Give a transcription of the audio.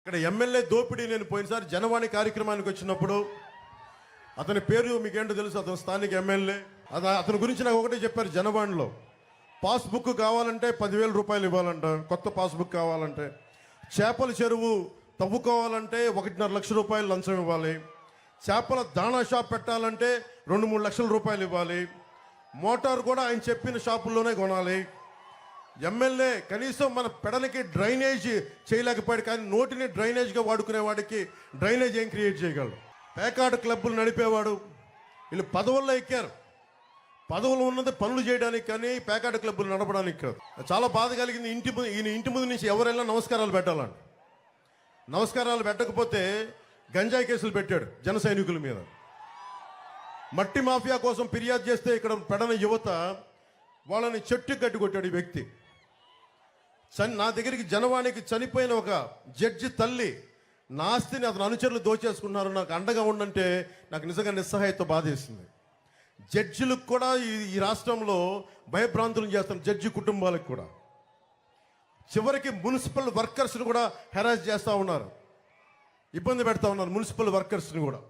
ఇక్కడ ఎమ్మెల్యే దోపిడీ నేను పోయినసారి జనవాణి కార్యక్రమానికి వచ్చినప్పుడు అతని పేరు మీకేంటో తెలుసు, అతను స్థానిక ఎమ్మెల్యే. అతని గురించి నాకు ఒకటే చెప్పారు జనవాణిలో. పాస్బుక్ కావాలంటే 10,000 రూపాయలు ఇవ్వాలంట, కొత్త పాస్బుక్ కావాలంటే. చేపల చెరువు తవ్వుకోవాలంటే 1.5 లక్షల రూపాయలు లంచం ఇవ్వాలి. చేపల దాణా షాప్ పెట్టాలంటే 2-3 లక్షల రూపాయలు ఇవ్వాలి. మోటార్ కూడా ఆయన చెప్పిన షాపుల్లోనే కొనాలి. ఎమ్మెల్యే కనీసం మన పెడలకి డ్రైనేజ్ చేయలేకపోయాడు, కానీ నోటిని డ్రైనేజ్గా వాడుకునే వాడికి డ్రైనేజ్ ఏం క్రియేట్ చేయగలడు? పేకాట క్లబ్బులు నడిపేవాడు. వీళ్ళు పదవుల్లో ఎక్కారు. పదవులు ఉన్నది పనులు చేయడానికి, కానీ పేకాట క్లబ్బులు నడపడానికి కాదు. చాలా బాధ కలిగింది. ఈయన ఇంటి ముందు నుంచి ఎవరైనా నమస్కారాలు పెట్టాలండి. నమస్కారాలు పెట్టకపోతే గంజాయి కేసులు పెట్టాడు జన సైనికుల మీద. మట్టి మాఫియా కోసం ఫిర్యాదు చేస్తే ఇక్కడ పెడన యువత వాళ్ళని చెట్టు కట్టి కొట్టాడు ఈ వ్యక్తి. నా దగ్గరికి జనవాణికి చనిపోయిన ఒక జడ్జి తల్లి నా ఆస్తిని అతను అనుచరులు దోచేసుకున్నారు, నాకు అండగా ఉండంటే నాకు నిజంగా నిస్సహాయత బాధేసింది. జడ్జిలకు కూడా ఈ రాష్ట్రంలో భయభ్రాంతులను చేస్తున్నారు, జడ్జి కుటుంబాలకు కూడా. చివరికి మున్సిపల్ వర్కర్స్ని కూడా హెరాస్ చేస్తూ ఉన్నారు, ఇబ్బంది పెడతా ఉన్నారు మున్సిపల్ వర్కర్స్ని కూడా.